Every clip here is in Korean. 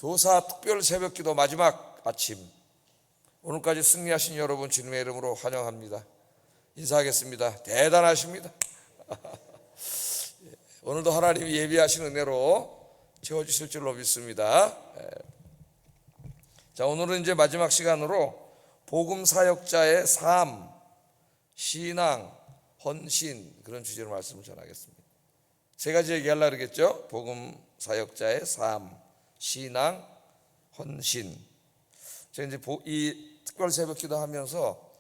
교사 특별 새벽기도 마지막 아침, 오늘까지 승리하신 여러분 주님의 이름으로 환영합니다. 인사하겠습니다. 대단하십니다. 오늘도 하나님이 예비하신 은혜로 채워주실 줄로 믿습니다. 자, 오늘은 이제 마지막 시간으로 복음 사역자의 삶, 신앙, 헌신, 그런 주제로 말씀을 전하겠습니다. 세 가지 얘기하려고 그러겠죠. 복음 사역자의 삶, 신앙, 헌신. 제가 이제 이 특별 새벽 기도 하면서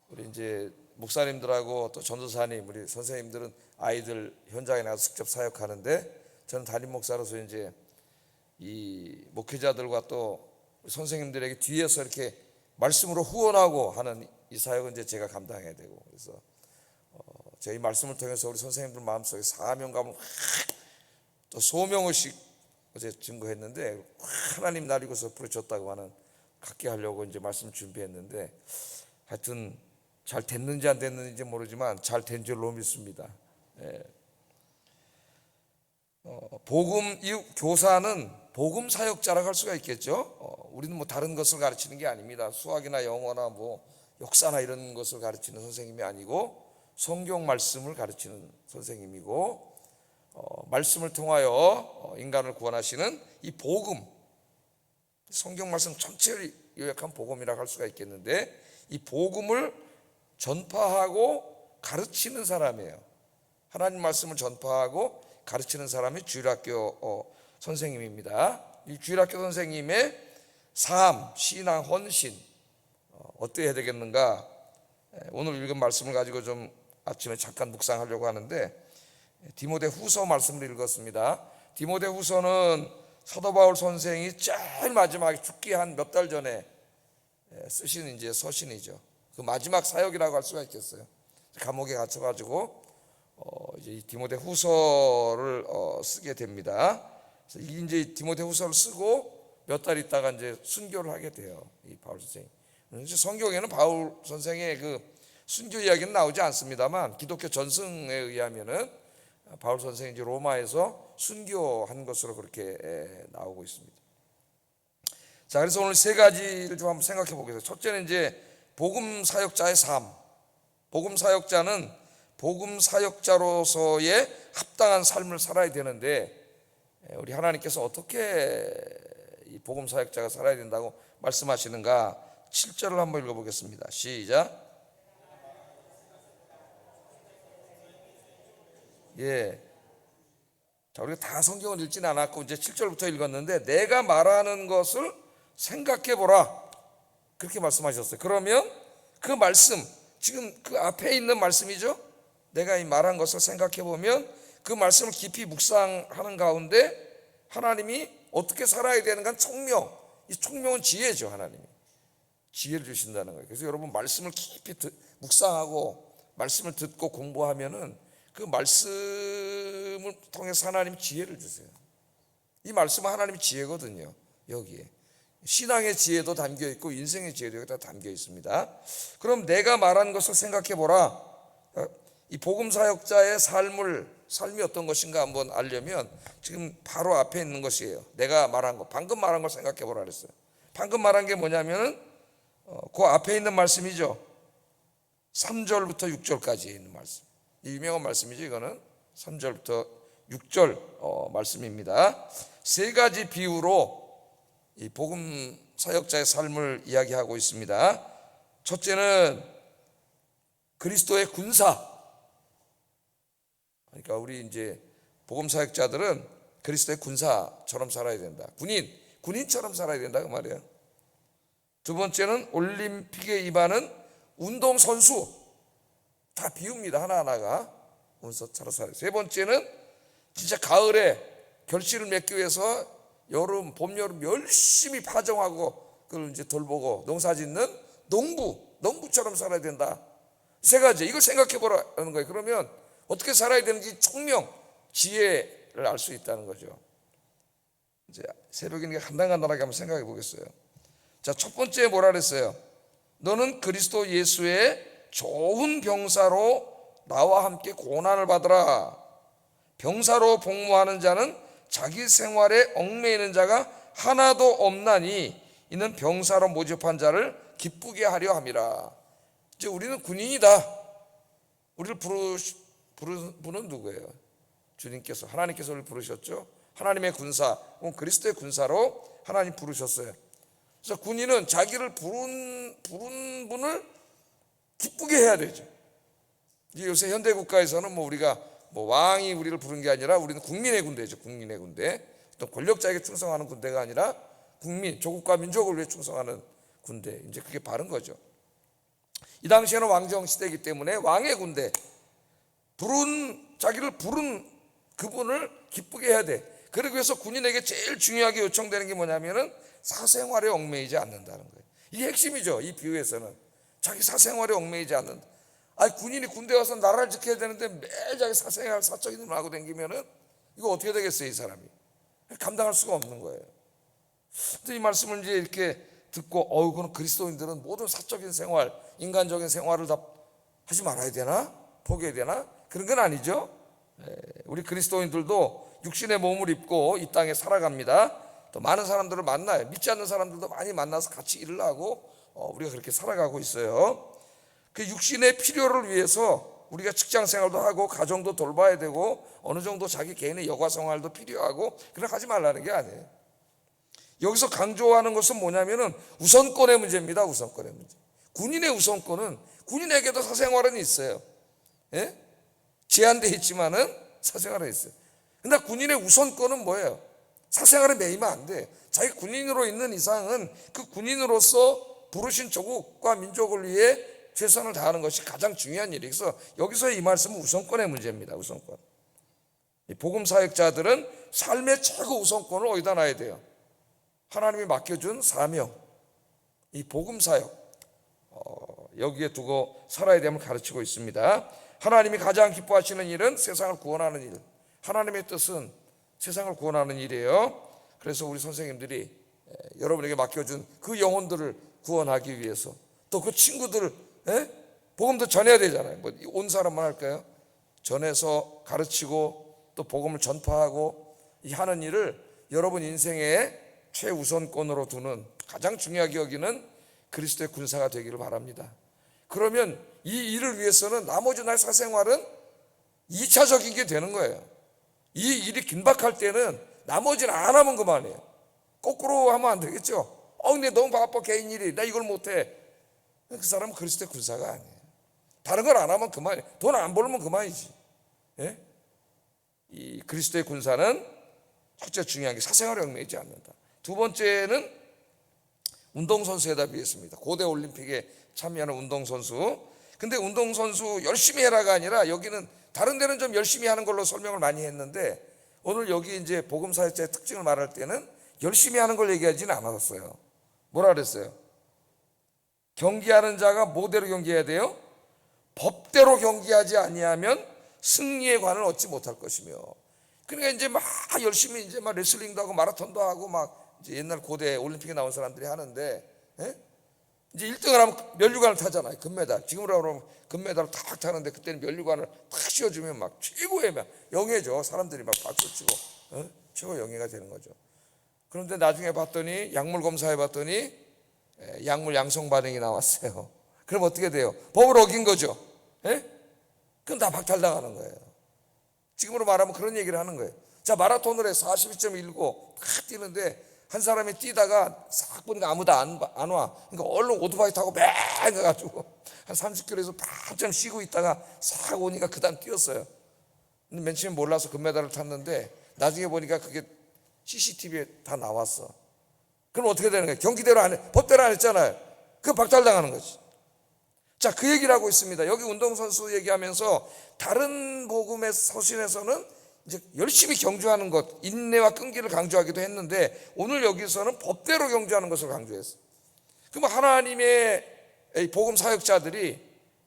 우리 이제 목사님들하고 또 전도사님, 우리 선생님들은 아이들 현장에 나가서 직접 사역하는데, 저는 담임 목사로서 이제 이 목회자들과 또 선생님들에게 뒤에서 이렇게 말씀으로 후원하고 하는 이 사역은 이제 제가 감당해야 되고, 그래서 저희 말씀을 통해서 우리 선생님들 마음속에 사명감을 또 소명의식 어제 증거했는데, 하나님 날 이곳에서 부르셨다고 하는 갖게 하려고 이제 말씀 준비했는데, 하여튼 잘 됐는지 안 됐는지 모르지만 잘 된 줄로 믿습니다. 복음 교사는 복음 사역자라고 할 수가 있겠죠. 우리는 뭐 다른 것을 가르치는 게 아닙니다. 수학이나 영어나 뭐 역사나 이런 것을 가르치는 선생님이 아니고 성경 말씀을 가르치는 선생님이고, 말씀을 통하여 인간을 구원하시는 이 복음, 성경 말씀 전체를 요약한 복음이라고 할 수가 있겠는데, 이 복음을 전파하고 가르치는 사람이에요. 하나님 말씀을 전파하고 가르치는 사람이 주일학교 선생님입니다. 이 주일학교 선생님의 삶, 신앙, 헌신 어떻게 해야 되겠는가? 오늘 읽은 말씀을 가지고 좀 아침에 잠깐 묵상하려고 하는데, 디모데 후서 말씀을 읽었습니다. 디모데 후서는 사도 바울 선생이 제일 마지막에 죽기 한 몇 달 전에 쓰신 이제 서신이죠. 그 마지막 사역이라고 할 수가 있겠어요. 감옥에 갇혀가지고 이제 이 디모데 후서를 쓰게 됩니다. 그래서 이제 디모데 후서를 쓰고 몇 달 있다가 이제 순교를 하게 돼요. 이 바울 선생이. 성경에는 바울 선생의 그 순교 이야기는 나오지 않습니다만, 기독교 전승에 의하면은 바울 선생이 이제 로마에서 순교한 것으로 그렇게 나오고 있습니다. 자, 그래서 오늘 세 가지를 좀 한번 생각해 보겠습니다. 첫째는 이제 복음 사역자의 삶. 복음 사역자는 복음 사역자로서의 합당한 삶을 살아야 되는데, 우리 하나님께서 어떻게 이 복음 사역자가 살아야 된다고 말씀하시는가? 7절을 한번 읽어보겠습니다. 시작. 자, 우리가 다 성경을 읽지는 않았고 이제 7절부터 읽었는데, 내가 말하는 것을 생각해 보라, 그렇게 말씀하셨어요. 그러면 그 말씀, 지금 그 앞에 있는 말씀이죠. 내가 이 말한 것을 생각해 보면 그 말씀을 깊이 묵상하는 가운데 하나님이 어떻게 살아야 되는가 총명, 이 총명은 지혜죠. 하나님이 지혜를 주신다는 거예요. 그래서 여러분 말씀을 깊이 묵상하고 말씀을 듣고 공부하면은 그 말씀을 통해서 하나님이 지혜를 주세요. 이 말씀은 하나님의 지혜거든요. 여기에 신앙의 지혜도 담겨 있고 인생의 지혜도 여기다 담겨 있습니다. 그럼 내가 말한 것을 생각해 보라. 이 복음 사역자의 삶이 어떤 것인가 한번 알려면 지금 바로 앞에 있는 것이에요. 내가 말한 것, 방금 말한 걸 생각해 보라 그랬어요. 방금 말한 게 뭐냐면은 그 앞에 있는 말씀이죠. 3절부터 6절까지 있는 말씀. 유명한 말씀이죠. 이거는 3절부터 6절 말씀입니다. 세 가지 비유로 이 복음 사역자의 삶을 이야기하고 있습니다. 첫째는 그리스도의 군사. 그러니까 우리 이제 복음 사역자들은 그리스도의 군사처럼 살아야 된다. 군인처럼 살아야 된다 그 말이에요. 두 번째는 올림픽에 임하는 운동선수. 다 비웁니다. 하나하나가 운동선수처럼 살아야 돼요. 세 번째는 진짜 가을에 결실을 맺기 위해서 여름, 봄, 여름 열심히 파종하고 그걸 이제 돌보고 농사 짓는 농부처럼 살아야 된다. 세 가지, 이걸 생각해 보라는 거예요. 그러면 어떻게 살아야 되는지 총명, 지혜를 알 수 있다는 거죠. 이제 새벽이니까 간단하게 한번 생각해 보겠어요. 자, 첫 번째 뭐라 그랬어요? 너는 그리스도 예수의 좋은 병사로 나와 함께 고난을 받으라. 병사로 복무하는 자는 자기 생활에 얽매이는 자가 하나도 없나니 이는 병사로 모집한 자를 기쁘게 하려 함이라. 이제 우리는 군인이다. 우리를 부른 분은 누구예요? 주님께서, 하나님께서 우리를 부르셨죠. 하나님의 군사, 그리스도의 군사로 하나님 부르셨어요. 그래서 군인은 자기를 부른 분을 기쁘게 해야 되죠. 이제 요새 현대 국가에서는 우리가 왕이 우리를 부른 게 아니라 우리는 국민의 군대죠. 국민의 군대. 어떤 권력자에게 충성하는 군대가 아니라 국민, 조국과 민족을 위해 충성하는 군대. 이제 그게 바른 거죠. 이 당시에는 왕정 시대이기 때문에 왕의 군대, 자기를 부른 그분을 기쁘게 해야 돼. 그러기 위해서 군인에게 제일 중요하게 요청되는 게 뭐냐면은 사생활에 얽매이지 않는다는 거예요. 이게 핵심이죠. 이 비유에서는 자기 사생활에 얽매이지 않는다. 군인이 군대 가서 나라를 지켜야 되는데 매일 자기 사생활, 사적인 일을 하고 다니면은 이거 어떻게 되겠어요, 이 사람이? 감당할 수가 없는 거예요. 이 말씀을 이제 이렇게 듣고, 그건 그리스도인들은 모든 사적인 생활, 인간적인 생활을 다 하지 말아야 되나? 포기해야 되나? 그런 건 아니죠. 우리 그리스도인들도 육신의 몸을 입고 이 땅에 살아갑니다. 또 많은 사람들을 만나요. 믿지 않는 사람들도 많이 만나서 같이 일을 하고 우리가 그렇게 살아가고 있어요. 그 육신의 필요를 위해서 우리가 직장 생활도 하고 가정도 돌봐야 되고 어느 정도 자기 개인의 여가 생활도 필요하고 그렇게 하지 말라는 게 아니에요. 여기서 강조하는 것은 뭐냐면은 우선권의 문제입니다. 우선권의 문제. 군인의 우선권은, 군인에게도 사생활은 있어요. 제한되어 있지만은 사생활은 있어요. 근데 군인의 우선권은 뭐예요? 사생활에 매이면 안 돼. 자기 군인으로 있는 이상은 그 군인으로서 부르신 조국과 민족을 위해 최선을 다하는 것이 가장 중요한 일이에요. 그래서 여기서 이 말씀은 우선권의 문제입니다. 우선권. 복음 사역자들은 삶의 최고 우선권을 어디다 놔야 돼요? 하나님이 맡겨준 사명, 이 복음 사역, 여기에 두고 살아야 됨을 가르치고 있습니다. 하나님이 가장 기뻐하시는 일은 세상을 구원하는 일, 하나님의 뜻은 세상을 구원하는 일이에요. 그래서 우리 선생님들이 여러분에게 맡겨준 그 영혼들을 구원하기 위해서, 또 그 친구들 복음도 전해야 되잖아요. 온 사람만 할까요? 전해서 가르치고 또 복음을 전파하고 이 하는 일을 여러분 인생의 최우선권으로 두는, 가장 중요하게 여기는 그리스도의 군사가 되기를 바랍니다. 그러면 이 일을 위해서는 나머지 나의 사생활은 2차적인 게 되는 거예요. 이 일이 긴박할 때는 나머지는 안 하면 그만이에요. 거꾸로 하면 안 되겠죠. 근데 너무 바빠, 개인 일이, 나 이걸 못해. 그 사람은 그리스도의 군사가 아니에요. 다른 걸 안 하면 그만이에요. 돈 안 벌면 그만이지. 이 그리스도의 군사는 첫째 중요한 게 사생활에 얽매이지 않는다. 두 번째는 운동선수에다 비했습니다. 고대 올림픽에 참여하는 운동선수. 근데 운동선수 열심히 해라가 아니라 여기는 다른 데는 좀 열심히 하는 걸로 설명을 많이 했는데 오늘 여기 이제 복음사역자의 특징을 말할 때는 열심히 하는 걸 얘기하지는 않았어요. 뭐라 그랬어요? 경기하는 자가 뭐대로 경기해야 돼요? 법대로 경기하지 아니하면 승리의 관을 얻지 못할 것이며. 그러니까 이제 막 열심히 이제 막 레슬링도 하고 마라톤도 하고 막 이제 옛날 고대 올림픽에 나온 사람들이 하는데, 이제 1등을 하면 면류관을 타잖아요. 금메달. 지금으로 하면 금메달을 탁 타는데 그때는 면류관을 탁 씌워주면 막 최고의 영예죠. 사람들이 막 박수 치고 최고 영예가 되는 거죠. 그런데 나중에 봤더니 약물 검사해 봤더니 약물 양성 반응이 나왔어요. 그럼 어떻게 돼요? 법을 어긴 거죠. 그럼 다 박탈당하는 거예요. 지금으로 말하면 그런 얘기를 하는 거예요. 자, 마라톤을 해 42.19 탁 뛰는데 한 사람이 뛰다가 싹 보니까 아무도 안 와. 그러니까 얼른 오토바이 타고 맹 가가지고 한 30km에서 반쯤 쉬고 있다가 싹 오니까 그 다음 뛰었어요. 근데 맨 처음에 몰라서 금메달을 탔는데 나중에 보니까 그게 CCTV에 다 나왔어. 그럼 어떻게 되는 거예요? 경기대로 안 해. 법대로 안 했잖아요. 그 박탈당하는 거지. 자, 그 얘기를 하고 있습니다. 여기 운동선수 얘기하면서 다른 복음의 서신에서는 이제 열심히 경주하는 것, 인내와 끈기를 강조하기도 했는데 오늘 여기서는 법대로 경주하는 것을 강조했어요. 그럼 하나님의 복음 사역자들이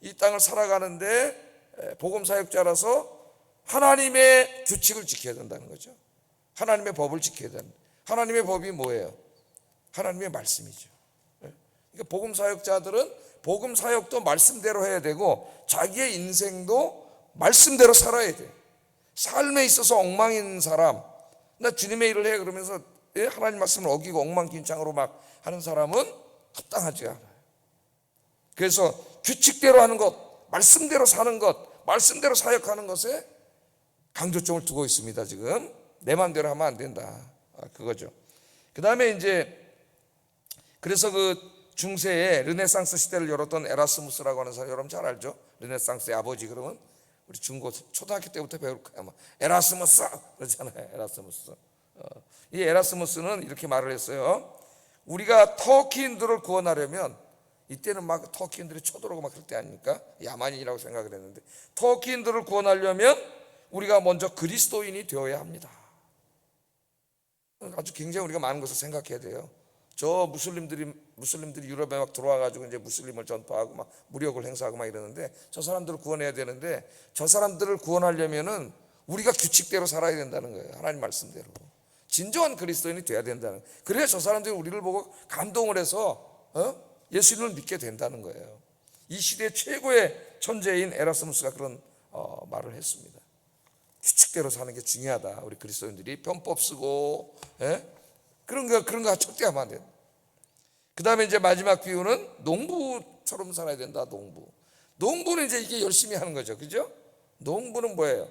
이 땅을 살아가는데 복음 사역자라서 하나님의 규칙을 지켜야 된다는 거죠. 하나님의 법을 지켜야 된다. 하나님의 법이 뭐예요? 하나님의 말씀이죠. 그러니까 복음 사역자들은 복음 사역도 말씀대로 해야 되고 자기의 인생도 말씀대로 살아야 돼요. 삶에 있어서 엉망인 사람, 나 주님의 일을 해 그러면서 하나님 말씀을 어기고 엉망진창으로 막 하는 사람은 합당하지 않아요. 그래서 규칙대로 하는 것, 말씀대로 사는 것, 말씀대로 사역하는 것에 강조점을 두고 있습니다. 지금 내 마음대로 하면 안 된다, 그거죠. 그 다음에 이제 그래서 그 중세에 르네상스 시대를 열었던 에라스무스라고 하는 사람, 여러분 잘 알죠? 르네상스의 아버지. 그러면 우리 중고 초등학교 때부터 배울 거야. 뭐 에라스무스 그러잖아요. 에라스무스. 이 에라스무스는 이렇게 말을 했어요. 우리가 터키인들을 구원하려면, 이때는 막 터키인들이 쳐들어오고 막 그럴 때 아닙니까? 야만인이라고 생각을 했는데, 터키인들을 구원하려면 우리가 먼저 그리스도인이 되어야 합니다. 아주 굉장히 우리가 많은 것을 생각해야 돼요. 저 무슬림들이 유럽에 막 들어와가지고 이제 무슬림을 전파하고 막 무력을 행사하고 막 이러는데, 저 사람들을 구원해야 되는데, 저 사람들을 구원하려면은 우리가 규칙대로 살아야 된다는 거예요. 하나님 말씀대로 진정한 그리스도인이 돼야 된다는. 그래야 저 사람들이 우리를 보고 감동을 해서 예수님을 믿게 된다는 거예요. 이 시대 최고의 천재인 에라스무스가 그런 말을 했습니다. 규칙대로 사는 게 중요하다. 우리 그리스도인들이 편법 쓰고 그런 거 절대 하면 안 돼요. 그 다음에 이제 마지막 비유는 농부처럼 살아야 된다. 농부는 이제 이게 열심히 하는 거죠, 그죠? 농부는 뭐예요?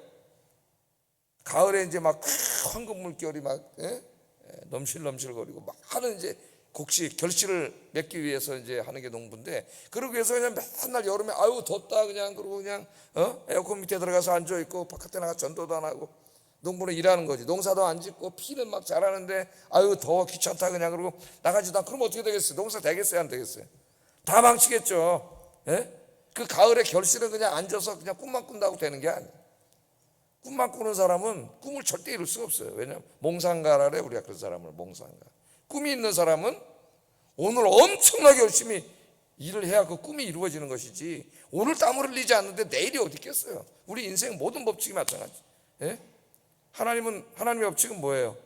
가을에 이제 막 황금 물결이 막 넘실넘실거리고 막 하는 이제 곡식 결실을 맺기 위해서 이제 하는 게 농부인데, 그러기 위해서 그냥 맨날 여름에 아유 덥다 그냥 그러고 그냥 에어컨 밑에 들어가서 앉아 있고 바깥에 나가 전도도 안 하고, 농부는 일하는 거지. 농사도 안 짓고 피는 막 자라는데 아유 더워 귀찮다 그냥 그러고 나가지도 않고, 그럼 어떻게 되겠어요? 농사 되겠어요, 안 되겠어요? 다 망치겠죠. 그 가을에 결실은 그냥 앉아서 그냥 꿈만 꾼다고 되는 게 아니에요. 꿈만 꾸는 사람은 꿈을 절대 이룰 수가 없어요. 왜냐하면 몽상가라래, 우리가 그런 사람을 몽상가. 꿈이 있는 사람은 오늘 엄청나게 열심히 일을 해야 그 꿈이 이루어지는 것이지, 오늘 땀을 흘리지 않는데 내일이 어디 있겠어요? 우리 인생 모든 법칙이 마찬가지. 하나님의 법칙은 뭐예요?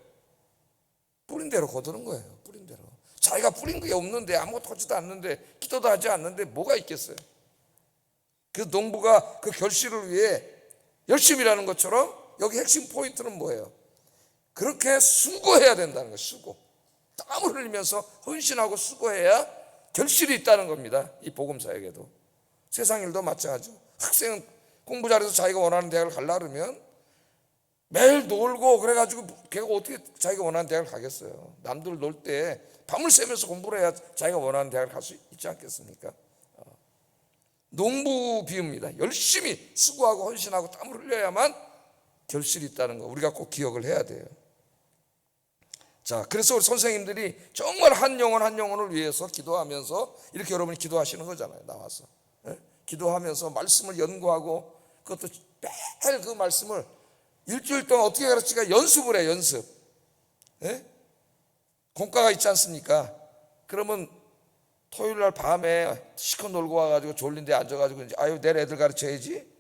뿌린 대로 거두는 거예요. 뿌린 대로. 자기가 뿌린 게 없는데, 아무것도 하지도 않는데, 기도도 하지 않는데 뭐가 있겠어요? 그 농부가 그 결실을 위해 열심히 일하는 것처럼 여기 핵심 포인트는 뭐예요? 그렇게 수고해야 된다는 거예요. 수고. 땀을 흘리면서 헌신하고 수고해야 결실이 있다는 겁니다. 이 복음사역에도. 세상 일도 마찬가지죠. 학생은 공부 잘해서 자기가 원하는 대학을 가려고 그러면 매일 놀고 그래가지고 걔가 어떻게 자기가 원하는 대학을 가겠어요? 남들 놀 때 밤을 새면서 공부를 해야 자기가 원하는 대학을 갈 수 있지 않겠습니까? 농부 비유입니다. 열심히 수고하고 헌신하고 땀을 흘려야만 결실이 있다는 거 우리가 꼭 기억을 해야 돼요. 자, 그래서 우리 선생님들이 정말 한 영혼을 위해서 기도하면서 이렇게 여러분이 기도하시는 거잖아요. 나와서 기도하면서 말씀을 연구하고, 그것도 매일 그 말씀을 일주일 동안 어떻게 가르치까 연습을 해. 연습. 공과가 있지 않습니까? 그러면 토요일 날 밤에 시커 놀고 와가지고 졸린데 앉아가지고 이제 아유 내일 애들 가르쳐야지.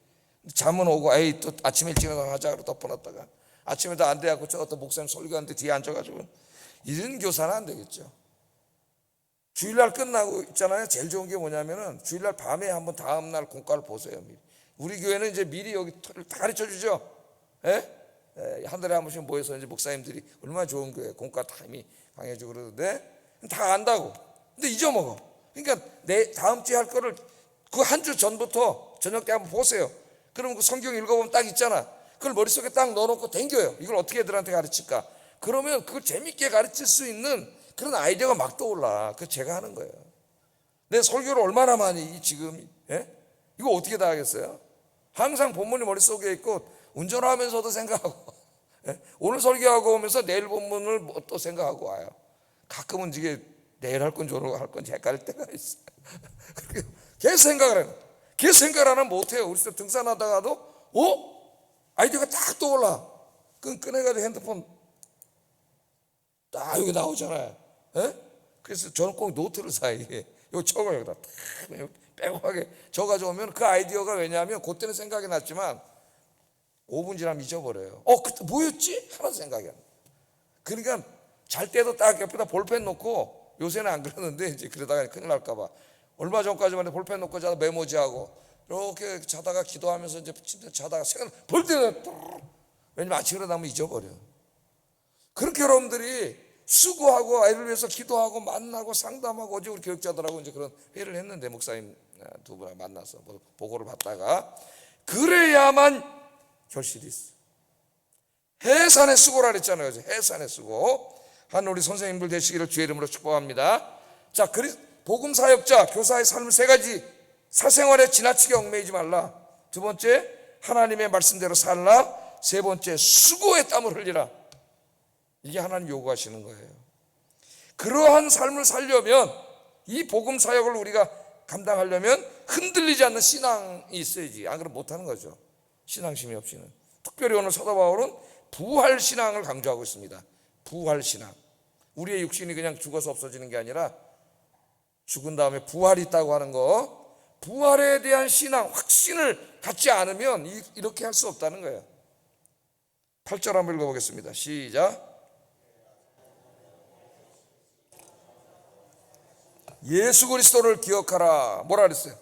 잠은 오고 에이 또 아침에 일찍 일어나자 그러고 덮어놨다가 아침에도 안 돼갖고 저 어떤 목사님 설교하는데 뒤에 앉아가지고, 이런 교사는 안 되겠죠. 주일날 끝나고 있잖아요. 제일 좋은 게 뭐냐면은 주일날 밤에 한번 다음날 공과를 보세요. 미리. 우리 교회는 이제 미리 여기 토를 다 가르쳐 주죠. 한 달에 한 번씩 모여서 이제 목사님들이 얼마나 좋은 교회 공과 다 이미 강해주고 그러는데 다 안다고. 근데 잊어먹어. 그러니까 내 다음 주에 할 거를 그 한 주 전부터 저녁 때 한번 보세요. 그러면 그 성경 읽어보면 딱 있잖아. 그걸 머릿속에 딱 넣어놓고 댕겨요. 이걸 어떻게 애들한테 가르칠까? 그러면 그걸 재밌게 가르칠 수 있는 그런 아이디어가 막 떠올라. 그거 제가 하는 거예요. 내 설교를 얼마나 많이 지금 이거 어떻게 다 하겠어요? 항상 본문이 머릿속에 있고 운전하면서도 생각하고 오늘 설교하고 오면서 내일 본문을 뭐 또 생각하고 와요. 가끔은 이게 내일 할 건지 오늘 할 건지 헷갈릴 때가 있어요. 계속 생각을 해요. 계속 생각을 안 하면 못해요. 우리 등산하다가도 아이디어가 딱 떠올라. 그럼 꺼내가지고 핸드폰 딱 여기 나오잖아요. 그래서 저는 꼭 노트를 사요. 여기 적어요. 여기다 딱 빼곡하게 적어가지고 오면 그 아이디어가, 왜냐하면 그때는 생각이 났지만 5분 지나면 잊어버려요. 그때 뭐였지? 하나도 생각이 안 나요. 그러니까 잘 때도 딱 옆에다 볼펜 놓고, 요새는 안 그러는데 이제 그러다가 큰일 날까봐 얼마 전까지만 해도 볼펜 놓고 자다 메모지하고 이렇게 자다가 기도하면서 이제 자다가 생각 볼 때는 왜냐면 아침에 일어나면 잊어버려. 그렇게 여러분들이 수고하고 아이를 위해서 기도하고 만나고 상담하고 어제 우리 교육자들하고 이제 그런 회의를 했는데 목사님 두 분하고 만나서 보고를 받다가 그래야만 결실이 있어. 해산의 수고라 그랬잖아요. 해산의 수고. 한 우리 선생님들 되시기를 주의 이름으로 축복합니다. 자, 복음 사역자, 교사의 삶 세 가지. 사생활에 지나치게 얽매이지 말라. 두 번째, 하나님의 말씀대로 살라. 세 번째, 수고의 땀을 흘리라. 이게 하나님 요구하시는 거예요. 그러한 삶을 살려면, 이 복음 사역을 우리가 감당하려면 흔들리지 않는 신앙이 있어야지. 안 그러면 못하는 거죠. 신앙심이 없이는. 특별히 오늘 사도 바울은 부활 신앙을 강조하고 있습니다. 부활 신앙. 우리의 육신이 그냥 죽어서 없어지는 게 아니라 죽은 다음에 부활이 있다고 하는 거. 부활에 대한 신앙, 확신을 갖지 않으면 이렇게 할 수 없다는 거예요. 8절 한번 읽어보겠습니다. 시작. 예수 그리스도를 기억하라. 뭐라 그랬어요?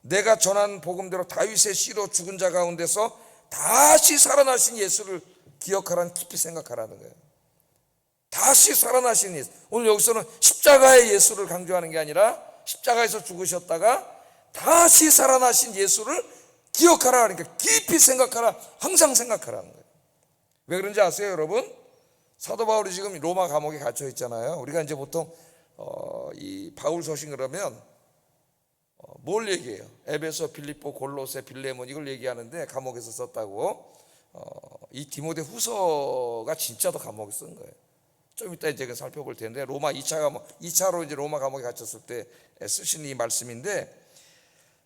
내가 전한 복음대로 다윗의 씨로 죽은 자 가운데서 다시 살아나신 예수를 기억하라는 깊이 생각하라는 거예요. 다시 살아나신 예수. 오늘 여기서는 십자가의 예수를 강조하는 게 아니라 십자가에서 죽으셨다가 다시 살아나신 예수를 기억하라. 그러니까 깊이 생각하라. 항상 생각하라는 거예요. 왜 그런지 아세요, 여러분? 사도 바울이 지금 로마 감옥에 갇혀 있잖아요. 우리가 이제 보통 이 바울 서신 그러면 뭘 얘기해요? 에베소, 빌립보, 골로새, 빌레몬 이걸 얘기하는데 감옥에서 썼다고. 이 디모데 후서가 진짜 더 감옥에 쓴 거예요. 좀 이따 이제 살펴볼 텐데 로마 2차로 이제 로마 감옥에 갇혔을 때 쓰신 이 말씀인데,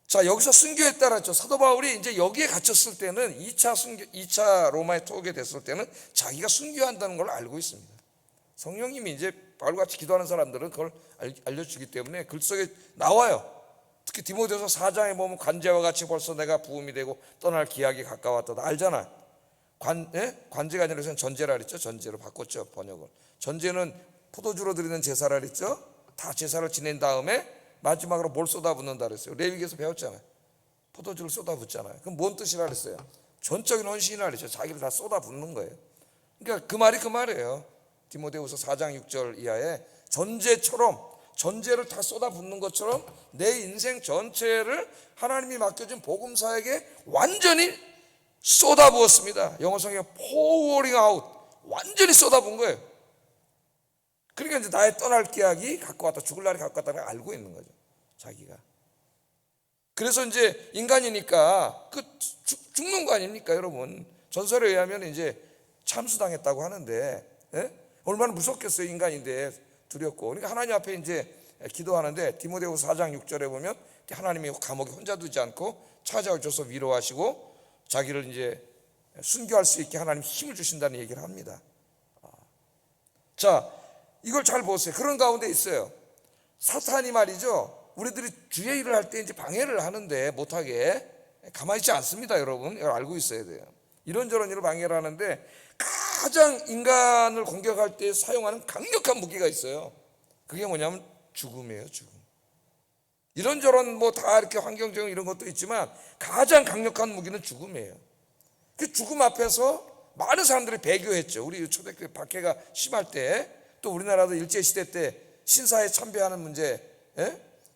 자, 여기서 순교했다 그랬죠. 사도 바울이 이제 여기에 갇혔을 때는 2차 로마에 오게 됐을 때는 자기가 순교한다는 걸 알고 있습니다. 성령님이 이제 바울같이 기도하는 사람들은 그걸 알려주기 때문에 글 속에 나와요. 특히 디모데서 4장에 보면 관제와 같이 벌써 내가 부음이 되고 떠날 기약이 가까웠다. 알잖아. 관제가 아니라 전제라 그랬죠. 전제로 바꿨죠, 번역을. 전제는 포도주로 드리는 제사라 그랬죠. 다 제사를 지낸 다음에 마지막으로 뭘 쏟아붓는다 그랬어요. 레위기에서 배웠잖아요. 포도주를 쏟아붓잖아요. 그럼 뭔 뜻이라 그랬어요? 전적인 헌신이라 그랬죠. 자기를 다 쏟아붓는 거예요. 그러니까 그 말이 그 말이에요. 디모데후서 4장 6절 이하에 전제를 다 쏟아붓는 것처럼 내 인생 전체를 하나님이 맡겨준 복음사에게 완전히 쏟아부었습니다. 영어성에 pouring out, 완전히 쏟아부은 거예요. 그러니까 이제 나의 떠날 기약이 갖고 왔다, 죽을 날이 갖고 왔다는 걸 알고 있는 거죠, 자기가. 그래서 이제 인간이니까 죽는 거 아닙니까, 여러분? 전설에 의하면 이제 참수당했다고 하는데, 얼마나 무섭겠어요, 인간인데 두렵고. 그러니까 하나님 앞에 이제 기도하는데 디모데후서 4장 6절에 보면 하나님이 감옥에 혼자 두지 않고 찾아오셔서 위로하시고 자기를 이제 순교할 수 있게 하나님 힘을 주신다는 얘기를 합니다. 자, 이걸 잘 보세요. 그런 가운데 있어요. 사탄이 말이죠. 우리들이 주의 일을 할 때 이제 방해를 하는데 못하게 가만히 있지 않습니다, 여러분. 이걸 알고 있어야 돼요. 이런저런 일을 방해를 하는데 가장 인간을 공격할 때 사용하는 강력한 무기가 있어요. 그게 뭐냐면 죽음이에요, 죽음. 이런저런 다 이렇게 환경적인 이런 것도 있지만 가장 강력한 무기는 죽음이에요. 그 죽음 앞에서 많은 사람들이 배교했죠. 우리 초대교회 박해가 심할 때, 또 우리나라도 일제시대 때 신사에 참배하는 문제,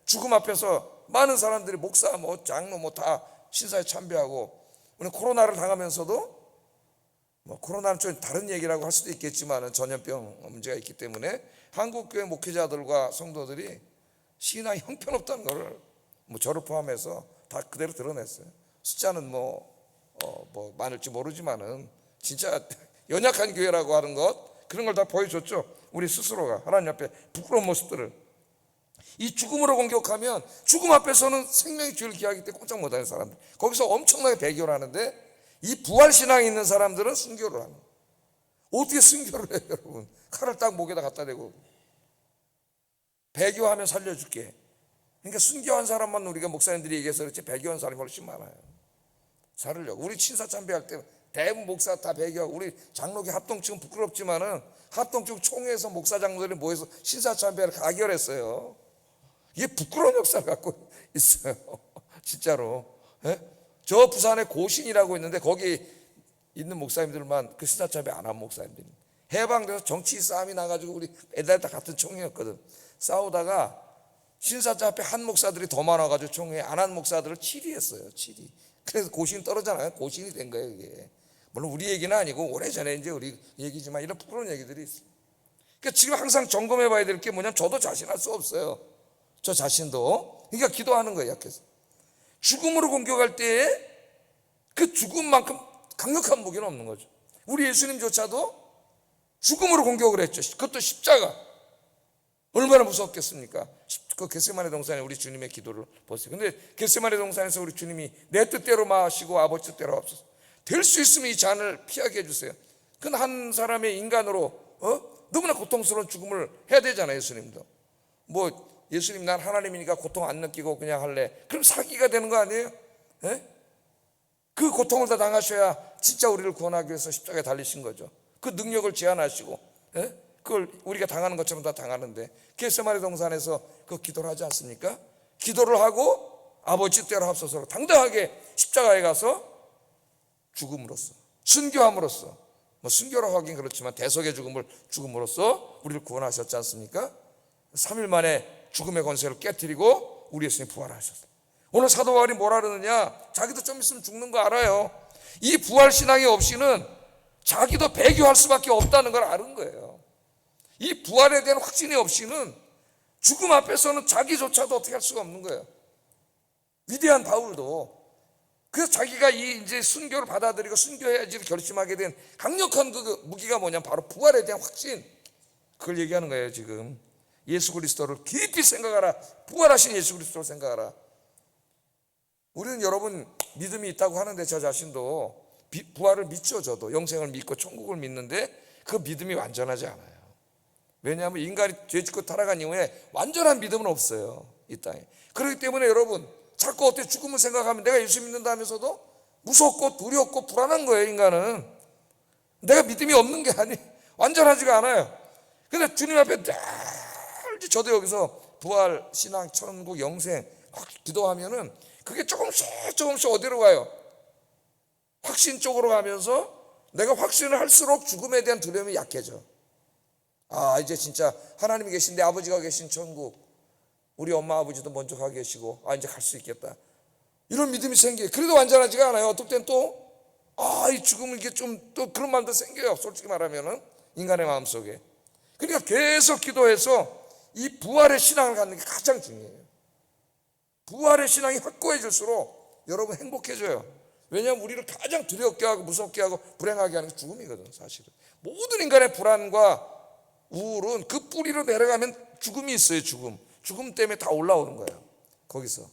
죽음 앞에서 많은 사람들이 목사, 장로 다 신사에 참배하고, 우리 코로나를 당하면서도 코로나는 좀 다른 얘기라고 할 수도 있겠지만 전염병 문제가 있기 때문에 한국교회 목회자들과 성도들이 신앙이 형편없다는 것을 저를 포함해서 다 그대로 드러냈어요. 숫자는 많을지 모르지만은 진짜 연약한 교회라고 하는 것, 그런 걸 다 보여줬죠. 우리 스스로가 하나님 앞에 부끄러운 모습들을. 이 죽음으로 공격하면 죽음 앞에서는 생명의 주를 기하기 때문에 꼼짝 못하는 사람들, 거기서 엄청나게 배교를 하는데, 이 부활신앙이 있는 사람들은 순교를 하는 거예요. 어떻게 순교를 해요, 여러분? 칼을 딱 목에다 갖다 대고 배교하면 살려줄게. 그러니까 순교한 사람만 우리가 목사님들이 얘기해서 그렇지 배교한 사람이 훨씬 많아요. 살으려고. 우리 친사 참배할 때 대부분 목사 다 배교하고, 우리 장로교 합동층은 부끄럽지만은 합동층 총회에서 목사 장로들이 모여서 신사 참배를 가결했어요. 이게 부끄러운 역사를 갖고 있어요. 진짜로. 저 부산에 고신이라고 있는데 거기 있는 목사님들만 그 신사 참배 안 한 목사님들이 해방돼서 정치 싸움이 나가지고 우리 애들 다 같은 총회였거든. 싸우다가 신사자 앞에 한 목사들이 더 많아가지고 총회 안 한 목사들을 치리했어요. 치리. 그래서 고신 떨어잖아요. 고신이 된 거예요 이게. 물론 우리 얘기는 아니고 오래전에 이제 우리 얘기지만 이런 푸른 얘기들이 있어요. 그러니까 지금 항상 점검해 봐야 될 게 뭐냐면 저도 자신할 수 없어요. 저 자신도. 그러니까 기도하는 거예요. 약해서. 죽음으로 공격할 때에 그 죽음만큼 강력한 무기는 없는 거죠. 우리 예수님조차도 죽음으로 공격을 했죠. 그것도 십자가. 얼마나 무섭겠습니까? 그 겟세마네 동산에 우리 주님의 기도를 보세요. 근데 겟세마네 동산에서 우리 주님이 내 뜻대로 마시고 아버지 뜻대로 하옵소서. 될 수 있으면 이 잔을 피하게 해주세요. 그건 한 사람의 인간으로 너무나 고통스러운 죽음을 해야 되잖아요. 예수님도. 뭐 예수님 난 하나님이니까 고통 안 느끼고 그냥 할래. 그럼 사기가 되는 거 아니에요? 그 고통을 다 당하셔야 진짜 우리를 구원하기 위해서 십자가에 달리신 거죠. 그 능력을 제한하시고 그걸 우리가 당하는 것처럼 다 당하는데 겟세마네 동산에서 그 기도를 하지 않습니까? 기도를 하고 아버지 뜻대로 하옵소서 당당하게 십자가에 가서 죽음으로써 순교함으로써 뭐 순교라고 하긴 그렇지만 대속의 죽음을 죽음으로써 우리를 구원하셨지 않습니까? 3일 만에 죽음의 권세를 깨뜨리고 우리 예수님 부활하셨어요. 오늘 사도 바울이 뭐라 그러느냐? 자기도 좀 있으면 죽는 거 알아요. 이 부활 신앙이 없이는 자기도 배교할 수밖에 없다는 걸 아는 거예요. 이 부활에 대한 확신이 없이는 죽음 앞에서는 자기조차도 어떻게 할 수가 없는 거예요. 위대한 바울도 그래서 자기가 이 이제 순교를 받아들이고 순교해야지를 결심하게 된 강력한 그 무기가 뭐냐면 바로 부활에 대한 확신. 그걸 얘기하는 거예요 지금. 예수 그리스도를 깊이 생각하라. 부활하신 예수 그리스도를 생각하라. 우리는 여러분 믿음이 있다고 하는데 저 자신도 부활을 믿죠. 저도 영생을 믿고 천국을 믿는데 그 믿음이 완전하지 않아요. 왜냐하면 인간이 죄짓고 타락한 이후에 완전한 믿음은 없어요 이 땅에. 그렇기 때문에 여러분 자꾸 어떻게 죽음을 생각하면 내가 예수 믿는다 하면서도 무섭고 두렵고 불안한 거예요. 인간은 내가 믿음이 없는 게 아니 완전하지가 않아요. 근데 주님 앞에 늘 저도 여기서 부활 신앙 천국 영생 기도하면은 그게 조금씩 어디로 가요? 확신 쪽으로 가면서 내가 확신을 할수록 죽음에 대한 두려움이 약해져. 아 이제 진짜 하나님이 계신데 아버지가 계신 천국 우리 엄마 아버지도 먼저 가 계시고 이제 갈 수 있겠다 이런 믿음이 생겨요. 그래도 완전하지가 않아요. 어떨 땐 또 이 죽음은 이게 좀 또 그런 마음도 생겨요. 솔직히 말하면은 인간의 마음속에. 그러니까 계속 기도해서 이 부활의 신앙을 갖는 게 가장 중요해요. 부활의 신앙이 확고해질수록 여러분 행복해져요. 왜냐하면 우리를 가장 두렵게 하고 무섭게 하고 불행하게 하는 게 죽음이거든. 사실은 모든 인간의 불안과 우울은 그 뿌리로 내려가면 죽음이 있어요. 죽음 때문에 다 올라오는 거예요. 거기서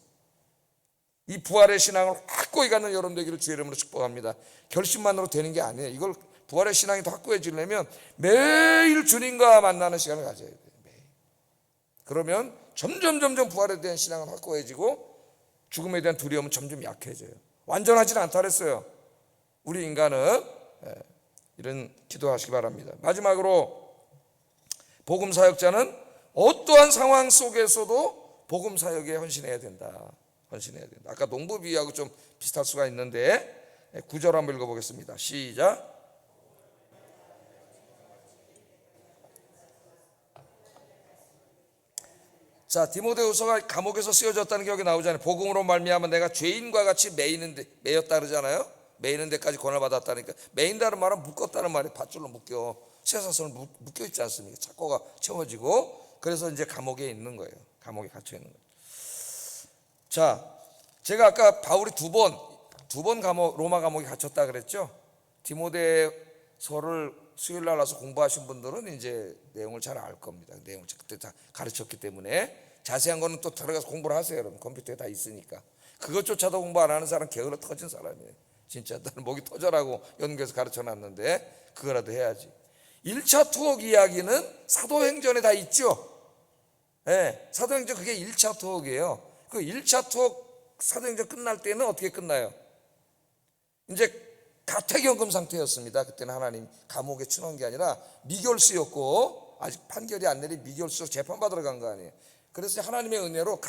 이 부활의 신앙을 확고히 갖는 여러분 되기를 주의 이름으로 축복합니다. 결심만으로 되는 게 아니에요. 이걸 부활의 신앙이 더 확고해지려면 매일 주님과 만나는 시간을 가져야 돼요. 매일. 그러면 점점 부활에 대한 신앙은 확고해지고 죽음에 대한 두려움은 점점 약해져요. 완전하지는 않다 그랬어요. 우리 인간은 이런 기도하시기 바랍니다. 마지막으로 복음 사역자는 어떠한 상황 속에서도 복음 사역에 헌신해야 된다. 아까 농부 비유하고 좀 비슷할 수가 있는데 9절 한번 읽어보겠습니다. 시작. 자, 디모데후서가 감옥에서 쓰여졌다는 게 여기 나오잖아요. 복음으로 말미암아 내가 죄인과 같이 매였다 그러잖아요. 매이는 데까지 권을 받았다니까. 매인다는 말은 묶었다는 말이 밧줄로 묶여. 쇠사슬로 묶여 있지 않습니까? 착고가 채워지고 그래서 이제 감옥에 있는 거예요. 감옥에 갇혀 있는 거예요. 자, 제가 아까 바울이 두 번 로마 감옥에 갇혔다 그랬죠. 디모데서를 수요일 날 와서 공부하신 분들은 이제 내용을 잘 알 겁니다. 내용을 그때 다 가르쳤기 때문에 자세한 거는 또 들어가서 공부를 하세요. 여러분 컴퓨터에 다 있으니까. 그것조차도 공부 안 하는 사람 게으러 터진 사람이에요. 진짜 나는 목이 터져라고 연구해서 가르쳐놨는데 그거라도 해야지. 1차 투옥 이야기는 사도행전에 다 있죠. 네, 사도행전 그게 1차 투옥이에요. 그 1차 투옥 사도행전 끝날 때는 어떻게 끝나요? 이제 가택연금 상태였습니다. 그때는 하나님 감옥에 쳐놓은 게 아니라 미결수였고 아직 판결이 안 내린 미결수로 재판받으러 간 거 아니에요. 그래서 하나님의 은혜로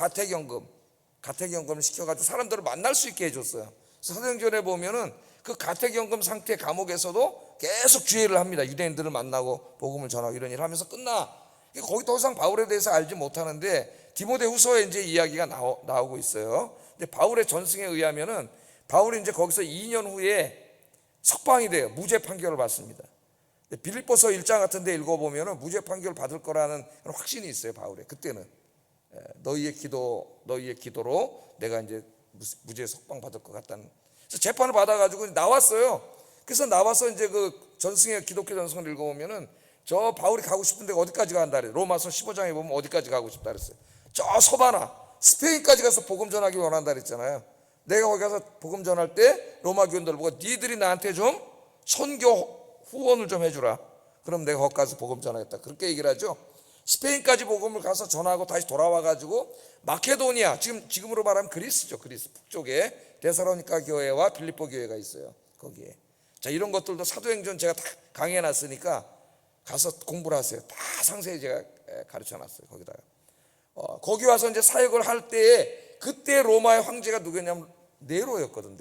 가택연금을 시켜가지고 사람들을 만날 수 있게 해줬어요. 사도행전에 보면은 그 가택연금 상태 감옥에서도 계속 주의를 합니다. 유대인들을 만나고 복음을 전하고 이런 일을 하면서 끝나. 거기 더 이상 바울에 대해서 알지 못하는데 디모데후서에 이제 이야기가 나오고 있어요. 근데 바울의 전승에 의하면은 바울이 이제 거기서 2년 후에 석방이 돼요. 무죄 판결을 받습니다. 빌립보서 1장 같은 데 읽어보면은 무죄 판결 받을 거라는 확신이 있어요. 바울에 그때는 너희의 기도로 내가 이제 무죄 석방 받을 것 같다는. 그래서 재판을 받아가지고 나왔어요. 그래서 나와서 이제 그 전승의 기독교 전승을 읽어보면은 저 바울이 가고 싶은 데가 어디까지 간다 그래요. 로마서 15장에 보면 어디까지 가고 싶다 그랬어요. 저 서바나 스페인까지 가서 복음 전하기 원한다 그랬잖아요. 내가 거기 가서 복음 전할 때 로마 교인들 보고 니들이 나한테 좀 선교 후원을 좀 해주라. 그럼 내가 거기 가서 복음 전하겠다. 그렇게 얘기를 하죠. 스페인까지 복음을 가서 전하고 다시 돌아와가지고 마케도니아, 지금으로 말하면 그리스죠. 그리스 북쪽에 데살로니가 교회와 빌립보 교회가 있어요. 거기에. 자, 이런 것들도 사도행전 제가 다 강해놨으니까 가서 공부를 하세요. 다 상세히 제가 가르쳐놨어요. 거기다가. 거기 와서 이제 사역을 할 때에 그때 로마의 황제가 누구냐면 네로였거든.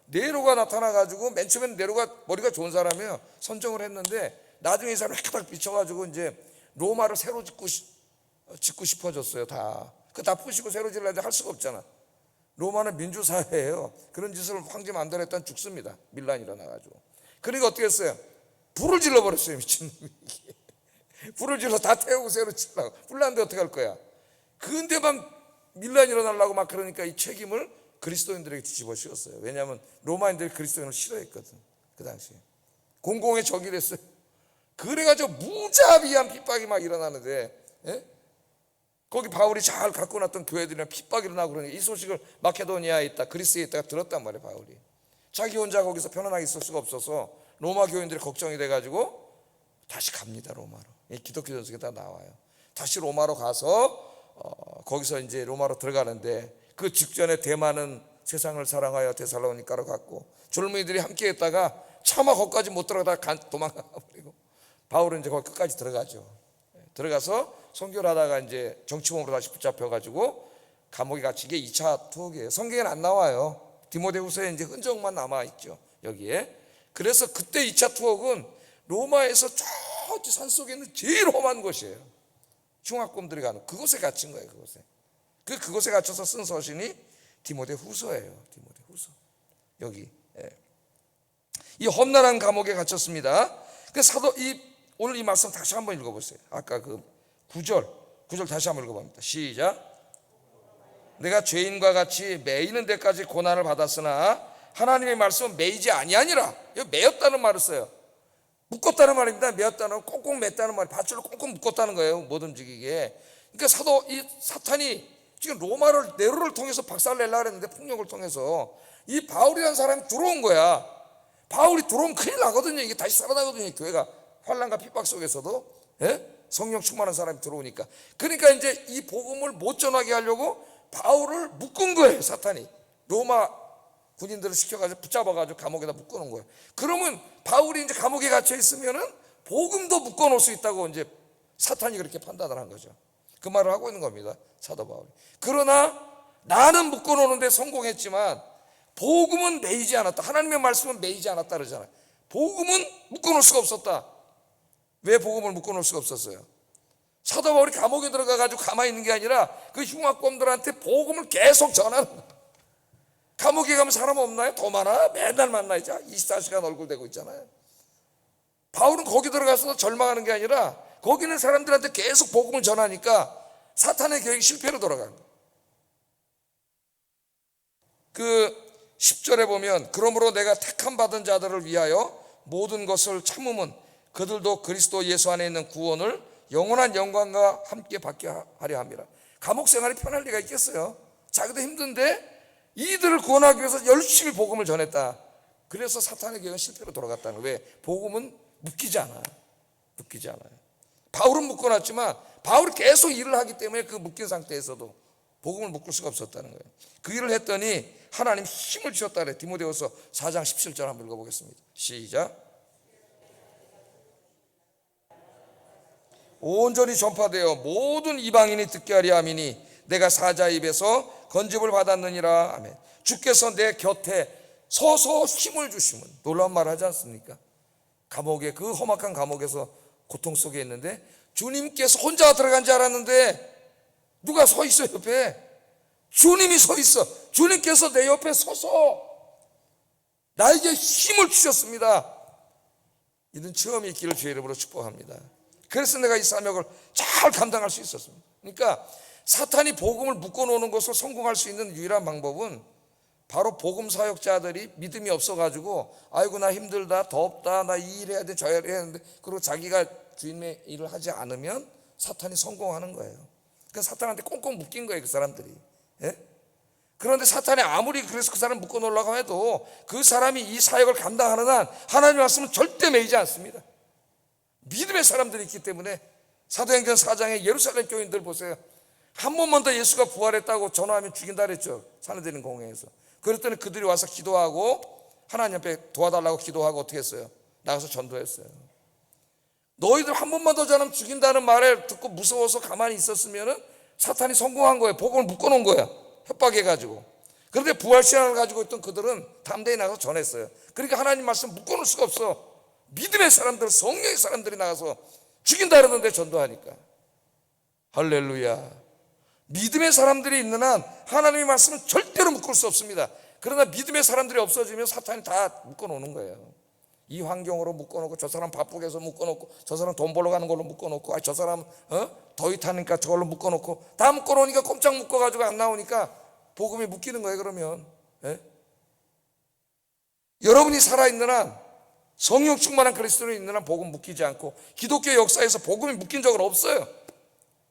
네로가 나타나가지고 맨 처음에는 네로가 머리가 좋은 사람이에요. 선정을 했는데 나중에 이 사람이 탁탁 비춰가지고 이제 로마를 새로 짓고 싶어졌어요. 다. 다 부시고 새로 지으려는데 할 수가 없잖아. 로마는 민주사회예요. 그런 짓을 황제 마음대로 했다면 죽습니다. 밀란이 일어나가지고. 그러니까 어떻게 했어요? 불을 질러버렸어요. 미친놈이. 불을 질러 다 태우고 새로 치려고. 불 나는데 어떻게 할 거야? 근데 막 밀란이 일어나려고 막 그러니까 이 책임을 그리스도인들에게 뒤집어 씌웠어요. 왜냐하면 로마인들이 그리스도인을 싫어했거든. 그 당시에. 공공의 적이 됐어요. 그래가지고 무자비한 핍박이 막 일어나는데, 거기 바울이 잘 갖고 놨던 교회들이랑 핍박이 일어나고 그러니 이 소식을 마케도니아에 있다, 그리스에 있다가 들었단 말이에요. 바울이. 자기 혼자 거기서 편안하게 있을 수가 없어서 로마 교인들이 걱정이 돼가지고 다시 갑니다. 로마로. 기독교 전승에 다 나와요. 다시 로마로 가서 거기서 이제 로마로 들어가는데 그 직전에 대만은 세상을 사랑하여 데살로니가로 갔고 젊은이들이 함께 했다가 차마 거기까지 못 들어가다가 도망가 버리고 바울은 이제 거기 끝까지 들어가죠. 들어가서 선교를 하다가 이제 정치범으로 다시 붙잡혀가지고 감옥에 갇히게 2차 투옥이에요. 성경에는 안 나와요. 디모데후서에 이제 흔적만 남아있죠. 여기에. 그래서 그때 2차 투옥은 로마에서 저 산속에 있는 제일 험한 곳이에요. 흉악범들이 가는 그곳에 갇힌 거예요. 그곳에 갇혀서 쓴 서신이 디모데후서예요. 디모데후서. 여기. 이 험난한 감옥에 갇혔습니다. 오늘 이 말씀 다시 한번 읽어보세요. 아까 그 9절 다시 한번 읽어봅니다. 시작. 내가 죄인과 같이 매이는 데까지 고난을 받았으나 하나님의 말씀은 매이지 아니하니라. 여기 매였다는 말을 써요. 묶었다는 말입니다. 매였다는 꽁꽁 맸다는 말, 밧줄로 꽁꽁 묶었다는 거예요. 못 움직이게. 그러니까 이 사탄이 지금 네로를 통해서 박살내려고 했는데 폭력을 통해서 이 바울이라는 사람이 들어온 거야. 바울이 들어오면 큰일 나거든요. 이게 다시 살아나거든요. 교회가 환난과 핍박 속에서도. 성령 충만한 사람이 들어오니까. 그러니까 이제 이 복음을 못 전하게 하려고 바울을 묶은 거예요. 사탄이. 로마 군인들을 시켜가지고 붙잡아가지고 감옥에다 묶어놓은 거예요. 그러면 바울이 이제 감옥에 갇혀 있으면은 복음도 묶어놓을 수 있다고 이제 사탄이 그렇게 판단을 한 거죠. 그 말을 하고 있는 겁니다. 사도 바울이. 그러나 나는 묶어놓는데 성공했지만 복음은 매이지 않았다. 하나님의 말씀은 매이지 않았다 그러잖아요. 복음은 묶어놓을 수가 없었다. 왜 복음을 묶어놓을 수가 없었어요? 사도 바울이 감옥에 들어가가지고 가만히 있는 게 아니라 그 흉악범들한테 복음을 계속 전하는 거예요. 감옥에 가면 사람 없나요? 더 많아? 맨날 만나야죠. 24시간 얼굴 대고 있잖아요. 바울은 거기 들어가서 절망하는 게 아니라 거기는 사람들한테 계속 복음을 전하니까 사탄의 계획이 실패로 돌아가는 거예요. 그 10절에 보면 그러므로 내가 택함 받은 자들을 위하여 모든 것을 참음은 그들도 그리스도 예수 안에 있는 구원을 영원한 영광과 함께 받게 하려 함이라. 감옥 생활이 편할 리가 있겠어요? 자기도 힘든데 이들을 구원하기 위해서 열심히 복음을 전했다. 그래서 사탄의 계획은 실패로 돌아갔다는 거예요. 왜? 복음은 묶이지 않아요. 바울은 묶어놨지만 바울이 계속 일을 하기 때문에 그 묶인 상태에서도 복음을 묶을 수가 없었다는 거예요. 그 일을 했더니 하나님 힘을 주셨다 그래요. 디모데후서 4장 17절 한번 읽어보겠습니다. 시작. 온전히 전파되어 모든 이방인이 듣게 하려 함이니 내가 사자 입에서 건집을 받았느니라. 아멘. 주께서 내 곁에 서서 힘을 주시면, 놀라운 말 하지 않습니까? 감옥에, 그 험악한 감옥에서 고통 속에 있는데 주님께서 혼자 들어간 줄 알았는데 누가 서 있어 옆에? 주님이 서 있어. 주님께서 내 옆에 서서 나에게 힘을 주셨습니다. 이런 체험이 있기를 주의 이름으로 축복합니다. 그래서 내가 이 사명을 잘 감당할 수 있었습니다. 그러니까 사탄이 복음을 묶어놓는 것을 성공할 수 있는 유일한 방법은 바로 복음 사역자들이 믿음이 없어가지고 아이고 나 힘들다, 덥다, 나 이 일 해야 돼, 저 일 해야 되는데, 그리고 자기가 주인의 일을 하지 않으면 사탄이 성공하는 거예요. 그러니까 사탄한테 꽁꽁 묶인 거예요, 그 사람들이. 예? 그런데 사탄이 아무리 그래서 그 사람 묶어놓으려고 해도 그 사람이 이 사역을 감당하는 한 하나님의 말씀은 절대 매이지 않습니다. 믿음의 사람들이 있기 때문에 사도행전 4장에 예루살렘 교인들 보세요. 한 번만 더 예수가 부활했다고 전화하면 죽인다 그랬죠, 산헤드린 공회에서. 그랬더니 그들이 와서 기도하고 하나님 앞에 도와달라고 기도하고 어떻게 했어요? 나가서 전도했어요. 너희들 한 번만 더 전하면 죽인다는 말을 듣고 무서워서 가만히 있었으면 사탄이 성공한 거예요. 복음을 묶어놓은 거야, 협박해가지고. 그런데 부활신앙을 가지고 있던 그들은 담대히 나가서 전했어요. 그러니까 하나님 말씀 묶어놓을 수가 없어. 믿음의 사람들, 성령의 사람들이 나가서 죽인다 그러는데 전도하니까. 할렐루야. 믿음의 사람들이 있는 한 하나님의 말씀은 절대로 묶을 수 없습니다. 그러나 믿음의 사람들이 없어지면 사탄이 다 묶어놓는 거예요. 이 환경으로 묶어놓고, 저 사람 바쁘게 해서 묶어놓고, 저 사람 돈 벌러 가는 걸로 묶어놓고, 저 사람 더위 타니까 저걸로 묶어놓고, 다 묶어놓으니까 꼼짝 묶어가지고 안 나오니까 복음이 묶이는 거예요. 그러면 여러분이 살아있는 한, 성령 충만한 그리스도인이 있는 한 복음 묶이지 않고, 기독교 역사에서 복음이 묶인 적은 없어요.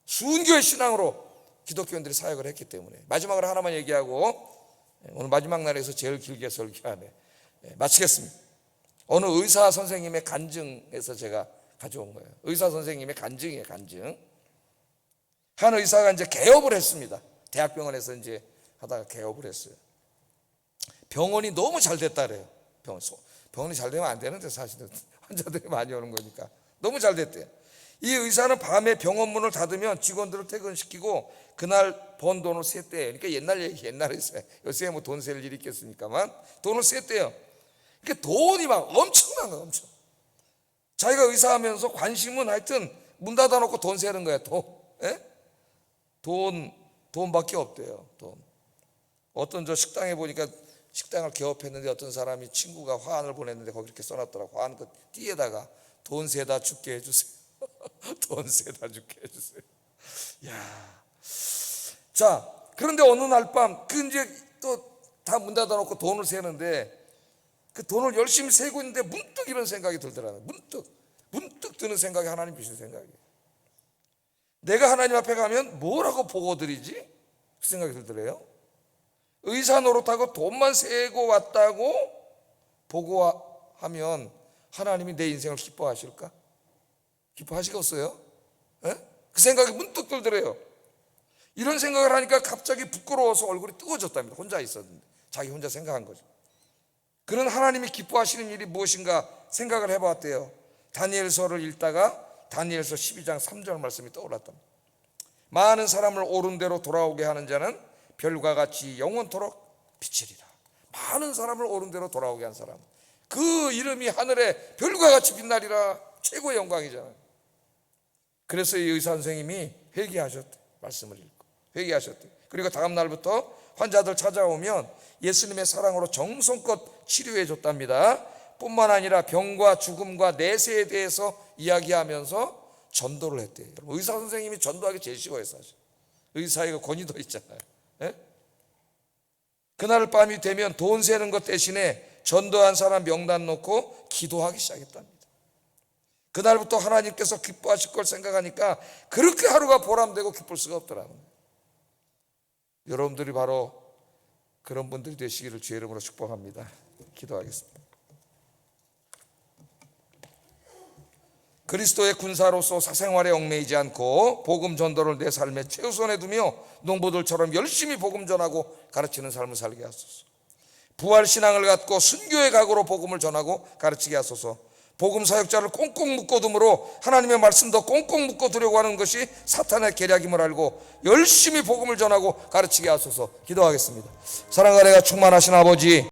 순교의 신앙으로 기독교인들이 사역을 했기 때문에. 마지막으로 하나만 얘기하고 오늘 마지막 날에서 제일 길게 설교하네. 마치겠습니다. 어느 의사 선생님의 간증에서 제가 가져온 거예요. 의사 선생님의 간증이에요, 간증. 한 의사가 이제 개업을 했습니다. 대학병원에서 이제 하다가 개업을 했어요. 병원이 너무 잘 됐다 그래요. 병원이 잘 되면 안 되는데 사실은 환자들이 많이 오는 거니까 너무 잘 됐대요. 이 의사는 밤에 병원 문을 닫으면 직원들을 퇴근시키고 그날 번 돈을 셌대요. 그러니까 옛날 얘기, 옛날에 있어요. 요새 뭐 돈 셀 일이 있겠습니까만 돈을 셌대요. 그러니까 돈이 막 엄청난 거야, 엄청. 자기가 의사하면서 관심은 하여튼 문 닫아놓고 돈 세는 거야, 돈밖에 없대요, 돈. 어떤 저 식당에 보니까 식당을 개업했는데 어떤 사람이 친구가 화환을 보냈는데 거기 이렇게 써놨더라고. 화환 그 띠에다가 돈 세다 죽게 해주세요. 돈 세다 죽게 해주세요. 야, 자, 그런데 어느 날 밤 그 이제 또 다 문 닫아놓고 돈을 세는데 그 돈을 열심히 세고 있는데 문득 이런 생각이 들더라고요. 문득 드는 생각이 하나님 주신 생각이에요. 내가 하나님 앞에 가면 뭐라고 보고 드리지? 그 생각이 들더래요. 의사 노릇하고 돈만 세고 왔다고 보고하면 하나님이 내 인생을 기뻐하실까? 기뻐하시겠어요? 그 생각이 문득 들더래요. 이런 생각을 하니까 갑자기 부끄러워서 얼굴이 뜨거워졌답니다. 혼자 있었는데 자기 혼자 생각한 거죠. 그런 하나님이 기뻐하시는 일이 무엇인가 생각을 해봤대요. 다니엘서를 읽다가 다니엘서 12장 3절 말씀이 떠올랐답니다. 많은 사람을 옳은 대로 돌아오게 하는 자는 별과 같이 영원토록 비치리라. 많은 사람을 옳은 대로 돌아오게 한 사람, 그 이름이 하늘에 별과 같이 빛나리라. 최고의 영광이잖아요. 그래서 이 의사 선생님이 회개하셨대. 말씀을 읽고 회개하셨대. 그리고 다음 날부터 환자들 찾아오면 예수님의 사랑으로 정성껏 치료해 줬답니다. 뿐만 아니라 병과 죽음과 내세에 대해서 이야기하면서 전도를 했대요. 의사 선생님이 전도하기 제일 쉬워요, 사실. 의사의 권위도 있잖아요. 그날 밤이 되면 돈 세는 것 대신에 전도한 사람 명단 놓고 기도하기 시작했답니다. 그날부터 하나님께서 기뻐하실 걸 생각하니까 그렇게 하루가 보람되고 기쁠 수가 없더라고요. 여러분들이 바로 그런 분들이 되시기를 주의 이름으로 축복합니다. 기도하겠습니다. 그리스도의 군사로서 사생활에 얽매이지 않고 복음 전도를 내 삶의 최우선에 두며 농부들처럼 열심히 복음 전하고 가르치는 삶을 살게 하소서. 부활 신앙을 갖고 순교의 각오로 복음을 전하고 가르치게 하소서. 복음 사역자를 꽁꽁 묶어둠으로 하나님의 말씀도 꽁꽁 묶어두려고 하는 것이 사탄의 계략임을 알고 열심히 복음을 전하고 가르치게 하소서. 기도하겠습니다. 사랑과 은혜가 충만하신 아버지,